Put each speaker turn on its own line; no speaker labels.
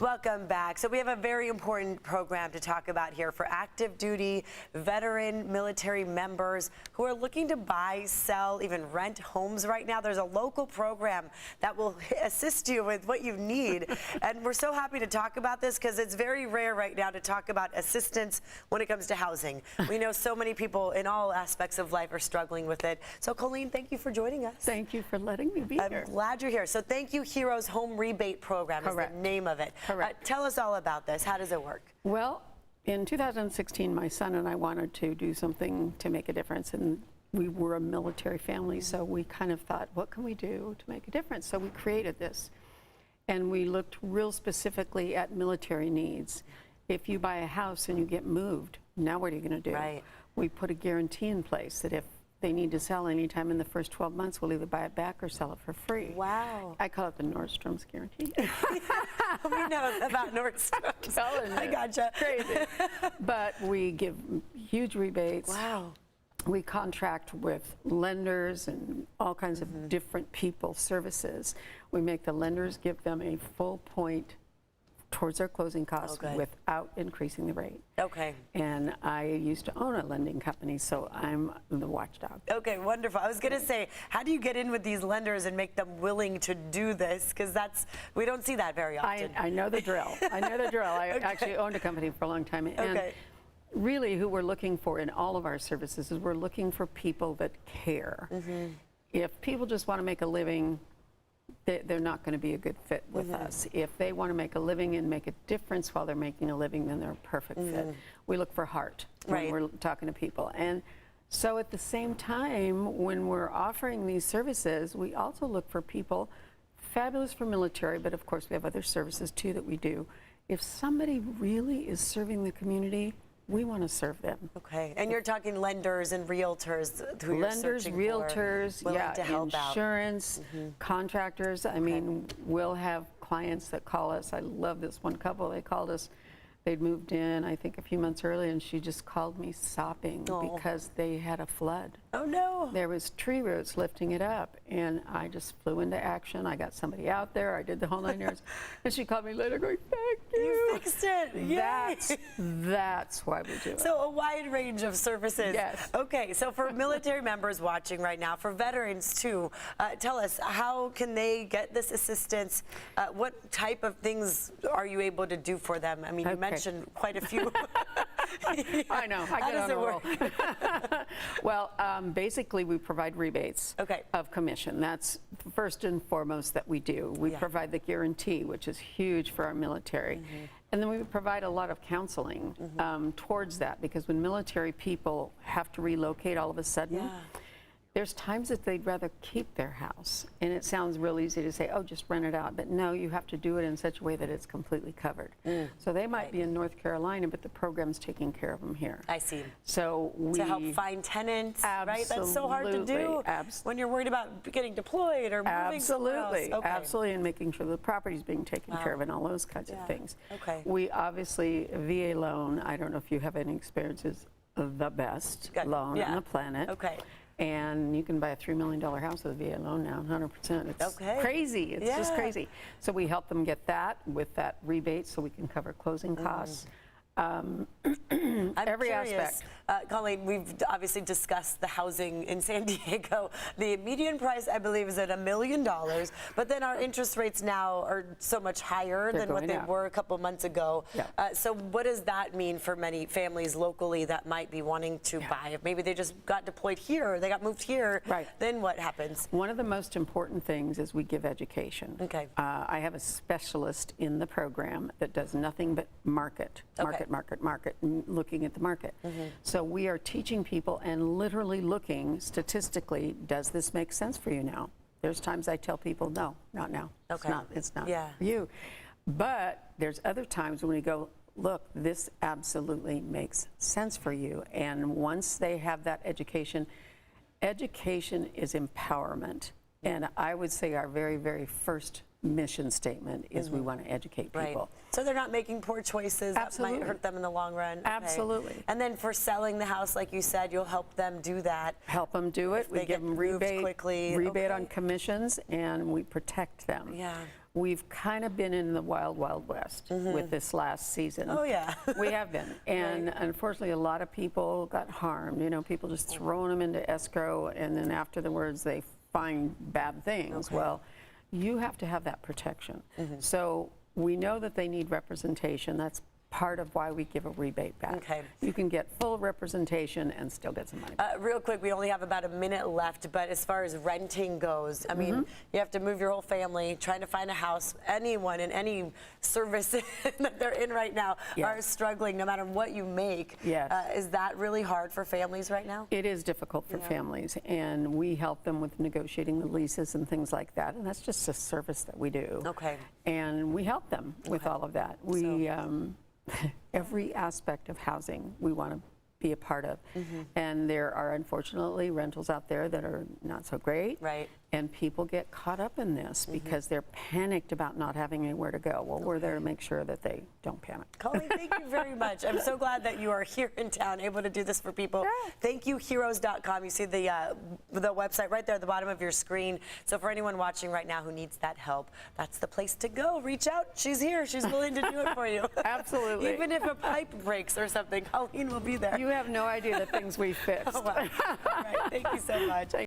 Welcome back. So we have a very important program to talk about here for active duty veteran military members who are looking to buy, sell, even rent homes right now. There's a local program that will assist you with what you need. And we're so happy to talk about this because it's very rare right now to talk about assistance when it comes to housing. We know so many people in all aspects of life are struggling with it. So Colleen, thank you for joining us.
Thank you for letting me be here.
I'm glad you're here. So Thank You Heroes Home Rebate Program is the name of it. Tell us all about this. How does it work?
Well, in 2016, my son and I wanted to do something to make a difference, and we were a military family, so we kind of thought, what can we do to make a difference? So we created this, and we looked real specifically at military needs. If you buy a house and you get moved, now what are you going to do?
Right.
We put a guarantee in place that if they need to sell anytime in the first 12 months, we'll either buy it back or sell it for free.
Wow.
I call it the Nordstrom's guarantee.
We know about Nordstrom's. I gotcha.
Crazy. But we give huge rebates.
Wow.
We contract with lenders and all kinds of different people, services. We make the lenders give them a full point towards their closing costs without increasing the rate.
Okay.
And I used to own a lending company, so I'm the watchdog.
Okay, wonderful. I was going to say, how do you get in with these lenders and make them willing to do this? Because we don't see that very often.
I know the drill. I know the drill. I actually owned a company for a long time. And really who we're looking for in all of our services is we're looking for people that care. If people just want to make a living, they're not going to be a good fit with us. If they want to make a living and make a difference while they're making a living, then they're a perfect fit. We look for heart when we're talking to people. And so at the same time, when we're offering these services, we also look for people, fabulous for military, but of course we have other services too that we do. If somebody really is serving the community, we want to serve them.
Okay, and you're talking lenders and realtors who you're searching for,
realtors,
to help
insurance, contractors. I mean, we'll have clients that call us. I love this one couple. They called us. They'd moved in, I think, a few months early, and she just called me sobbing because they had a flood. Oh, no. There was tree roots lifting it up, and I just flew into action. I got somebody out there. I did the whole 9 yards. And she called me later going, thank you.
You fixed it.
That's why we do it.
So a wide range of services.
Yes.
Okay, so for military members watching right now, for veterans too, tell us, how can they get this assistance? What type of things are you able to do for them? I mean, you mentioned quite a few.
I know. I get on a roll. Well, basically, we provide rebates of commission. That's first and foremost that we do. We provide the guarantee, which is huge for our military. And then we provide a lot of counseling towards that, because when military people have to relocate all of a sudden, there's times that they'd rather keep their house. And it sounds real easy to say, oh, just rent it out. But no, you have to do it in such a way that it's completely covered. So they might be in North Carolina, but the program's taking care of them here.
I see.
So we
to help find tenants, right? That's so hard to do when you're worried about getting deployed or moving somewhere else.
Absolutely, and making sure the property's being taken care of and all those kinds of things. We obviously, VA loan, I don't know if you have any experiences, the best loan on the planet. And you can buy a $3 million house with a VA loan now, 100%. It's crazy. It's just crazy. So we help them get that with that rebate so we can cover closing costs. Every aspect.
Colleen, we've obviously discussed the housing in San Diego. The median price, I believe, is at $1 million, but then our interest rates now are so much higher than what they were a couple months ago. So what does that mean for many families locally that might be wanting to buy? If maybe they just got deployed here, or they got moved here, then what happens? One
of the most important things is we give education. I have a specialist in the program that does nothing but market, looking at the market. So we are teaching people and literally looking statistically, does this make sense for you now? There's times I tell people, no, not now. It's not for you. But there's other times when we go, look, this absolutely makes sense for you. And once they have that education, education is empowerment. And I would say our very, very first mission statement is we want to educate people.
So they're not making poor choices that might hurt them in the long run.
Absolutely.
And then for selling the house, like you said, you'll help them do that.
Help them do it. We give them rebate on commissions, and we protect them. we've kind of been in the wild, wild west with this last season.
Oh, yeah.
We have been. And unfortunately, a lot of people got harmed. You know, people just throwing them into escrow, and then afterwards they find bad things.
Okay.
Well, you have to have that protection. So we know that they need representation. That's part of why we give a rebate back.
Okay.
You can get full representation and still get some money back.
Real quick, we only have about a minute left, but as far as renting goes, I mean, you have to move your whole family, trying to find a house. Anyone in any service that they're in right now are struggling, no matter what you make.
Yes.
Is that really hard for families right now?
It is difficult for families, and we help them with negotiating the leases and things like that, and that's just a service that we do.
Okay.
And we help them with all of that. We every aspect of housing we want to be a part of. And there are unfortunately rentals out there that are not so great.
Right.
And people get caught up in this because they're panicked about not having anywhere to go. Well, we're there to make sure that they don't panic.
Colleen, thank you very much. I'm so glad that you are here in town, able to do this for people. Thank you, heroes.com. You see the website right there at the bottom of your screen. So for anyone watching right now who needs that help, that's the place to go. Reach out. She's here. She's willing to do it for you.
Absolutely.
Even if a pipe breaks or something, Colleen will be there.
You have no idea the things we fixed.
Oh, wow. All right. Thank you so much.